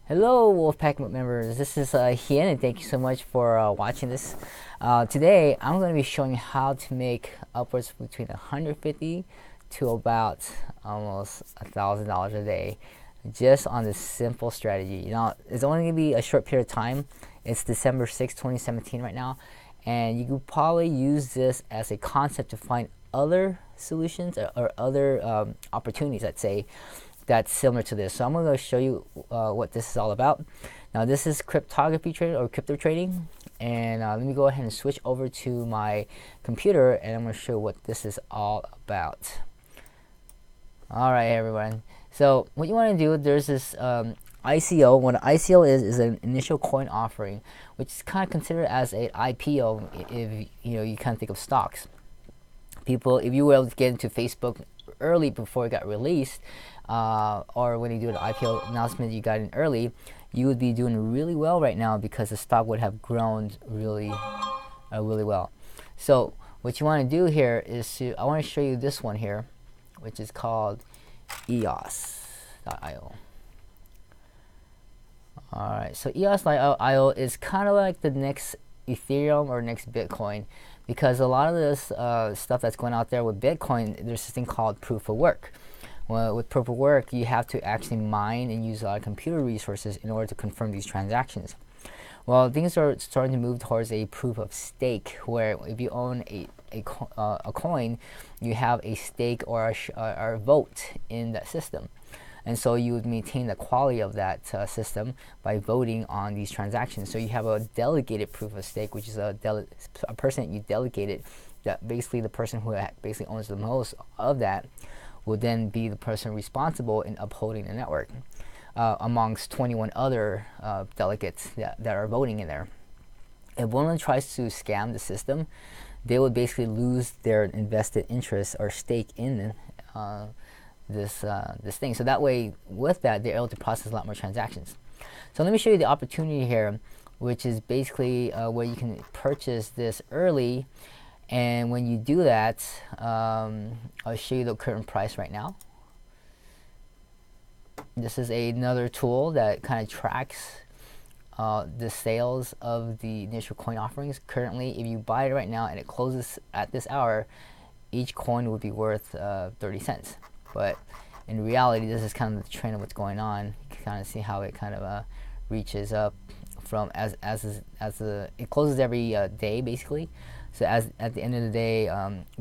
Hello, Wolfpack members. This is Hien, and thank you so much for watching this. Today, I'm going to be showing you how to make upwards between 150 to about almost $1,000 a day, just on this simple strategy. It's only going to be a short period of time. It's December 6, 2017 right now, and you could probably use this as a concept to find other solutions or other opportunities, let's say, that's similar to this. So I'm going to show you what this is all about. Now this is cryptography trading or crypto trading, and let me go ahead and switch over to my computer, and I'm going to show you what this is all about. All right, everyone. So what you want to do, there's this ICO. What an ICO is an initial coin offering, which is kind of considered as an IPO if you kind of think of stocks. People, if you were able to get into Facebook early before it got released, or when you do an IPO announcement you got in early, you would be doing really well right now because the stock would have grown really well. So what you want to do here is I want to show you this one here, which is called EOS.io. Alright, so EOS.io is kind of like the next Ethereum or next Bitcoin, because a lot of this stuff that's going out there with Bitcoin, there's this thing called proof of work. Well, with proof of work, you have to actually mine and use a lot of computer resources in order to confirm these transactions. Well, things are starting to move towards a proof of stake, where if you own a coin, you have a stake or a vote in that system. And so you would maintain the quality of that system by voting on these transactions. So you have a delegated proof of stake, which is a person that you delegated, that basically the person who basically owns the most of that will then be the person responsible in upholding the network amongst 21 other delegates that are voting in there. If one of them tries to scam the system, they would basically lose their invested interest or stake in this thing. So that way, with that, they're able to process a lot more transactions. So let me show you the opportunity here, which is basically where you can purchase this early. And when you do that, I'll show you the current price right now. This is another tool that kind of tracks the sales of the initial coin offerings. Currently, if you buy it right now and it closes at this hour, each coin would be worth 30 cents. But in reality, this is kind of the trend of what's going on. You can kind of see how it kind of reaches up from it closes every day basically. So at the end of the day,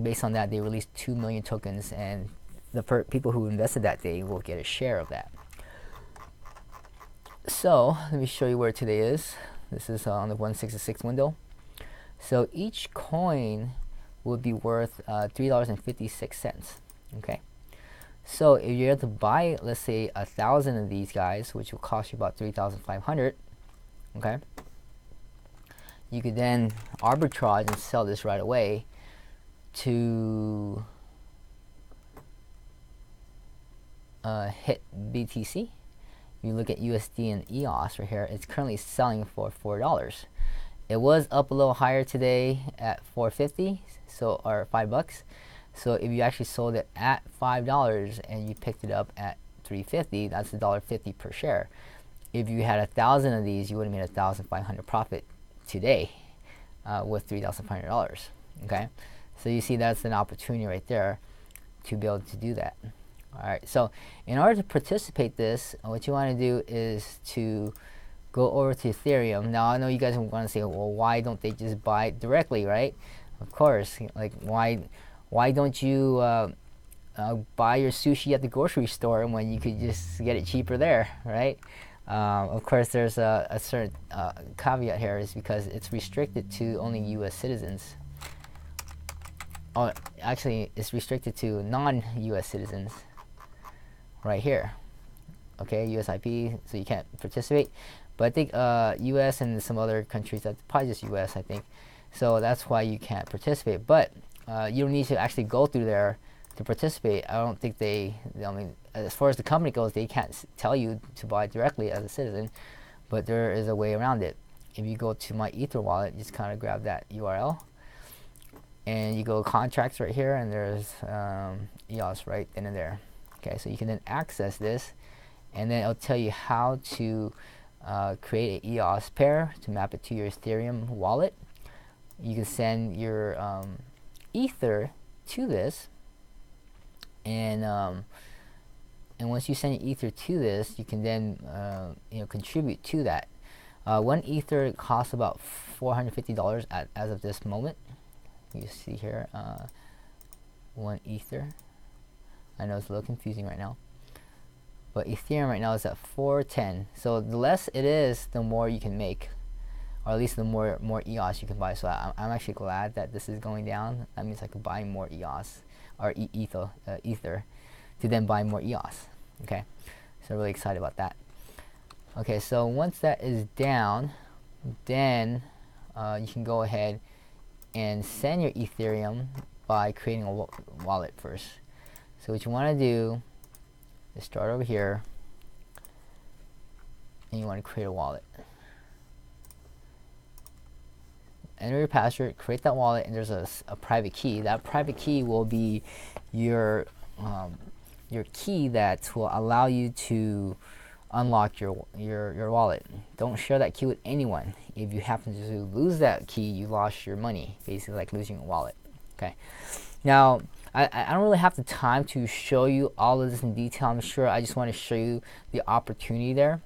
based on that, they released 2 million tokens, and the people who invested that day will get a share of that. So let me show you where today is. This is on the 166 window. So each coin would be worth $3.56. Okay. So if you're able to buy, let's say, 1,000 of these guys, which will cost you about 3,500, okay, you could then arbitrage and sell this right away to hit BTC. You look at USD and EOS right here, it's currently selling for $4. It was up a little higher today at $4.50, so, or $5. So if you actually sold it at $5 and you picked it up at $3.50, that's $1.50 per share. If you had 1,000 of these, you would have made $1,500 profit today with $3,500. Okay, so you see that's an opportunity right there to be able to do that. All right, so in order to participate this, what you want to do is to go over to Ethereum. Now I know you guys want to say, well, why don't they just buy it directly, right? Of course, like why don't you buy your sushi at the grocery store when you could just get it cheaper there, right? Of course, there's a certain caveat here, is because it's restricted to only U.S. citizens. Oh, actually, it's restricted to non-U.S. citizens right here. Okay, US IP, so you can't participate. But I think U.S. and some other countries, that's probably just U.S. I think. So that's why you can't participate. But you don't need to actually go through there to participate. I don't think I mean, as far as the company goes, they can't tell you to buy directly as a citizen, but there is a way around it. If you go to my Ether wallet, just kind of grab that URL, and you go contracts right here, and there's EOS right then and there. Okay, so you can then access this and then it'll tell you how to create an EOS pair to map it to your Ethereum wallet. You can send your Ether to this, and once you send your Ether to this, you can then contribute to that. One Ether costs about $450 as of this moment. You see here, one Ether. I know it's a little confusing right now, but Ethereum right now is at 410. So the less it is, the more you can make, or at least the more EOS you can buy. So I'm actually glad that this is going down. That means I could buy more EOS or Ether to then buy more EOS. Okay, so really excited about that. Okay, so once that is down, then you can go ahead and send your Ethereum by creating a wallet first. So what you want to do is start over here, and you want to create a wallet. Enter your password, create that wallet, and there's a private key. That private key will be your key that will allow you to unlock your wallet. Don't share that key with anyone. If you happen to lose that key, you lost your money, basically like losing a wallet. Okay. Now, I don't really have the time to show you all of this in detail. I'm sure I just want to show you the opportunity there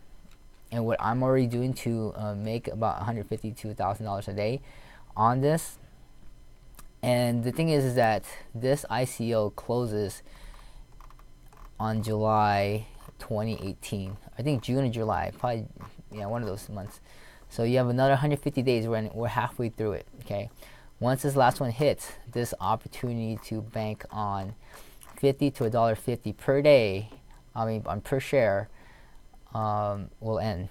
and what I'm already doing to make about $150 to $1,000 a day on this. And the thing is that this ICO closes on July 2018. I think June or July, probably, yeah, one of those months. So you have another 150 days. We're halfway through it. Okay. Once this last one hits, this opportunity to bank on $50 to $1.50 per day, on per share, will end.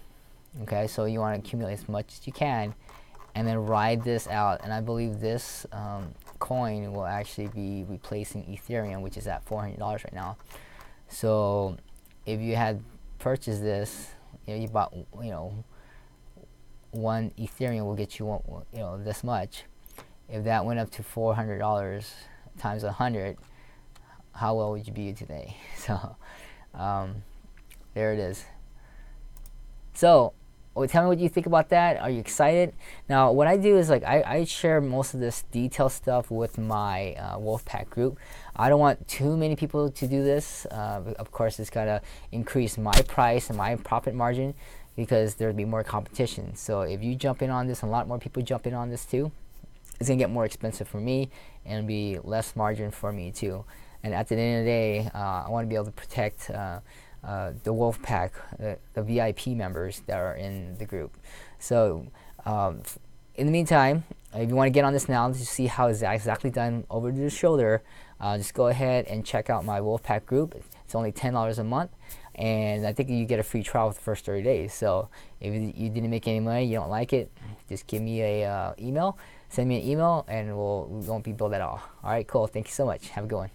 Okay, so you want to accumulate as much as you can, and then ride this out. And I believe this coin will actually be replacing Ethereum, which is at $400 right now. So if you had purchased this, you bought, one Ethereum will get you this much. If that went up to $400 times 100, how well would you be today? So there it is. So tell me what you think about that. Are you excited? Now what I do is I share most of this detailed stuff with my Wolfpack group. I don't want too many people to do this. Of course, it's got to increase my price and my profit margin, because there'll be more competition. So if you jump in on this, and a lot more people jump in on this too, it's gonna get more expensive for me and be less margin for me too. And at the end of the day, I want to be able to protect the Wolfpack, the VIP members that are in the group. So in the meantime, if you want to get on this now to see how it's exactly done over the shoulder, just go ahead and check out my Wolfpack group. It's only $10 a month, and I think you get a free trial for the first 30 days. So if you didn't make any money, you don't like it, just give me a email. Send me an email, and we won't be billed at all. All right, cool. Thank you so much. Have a good one.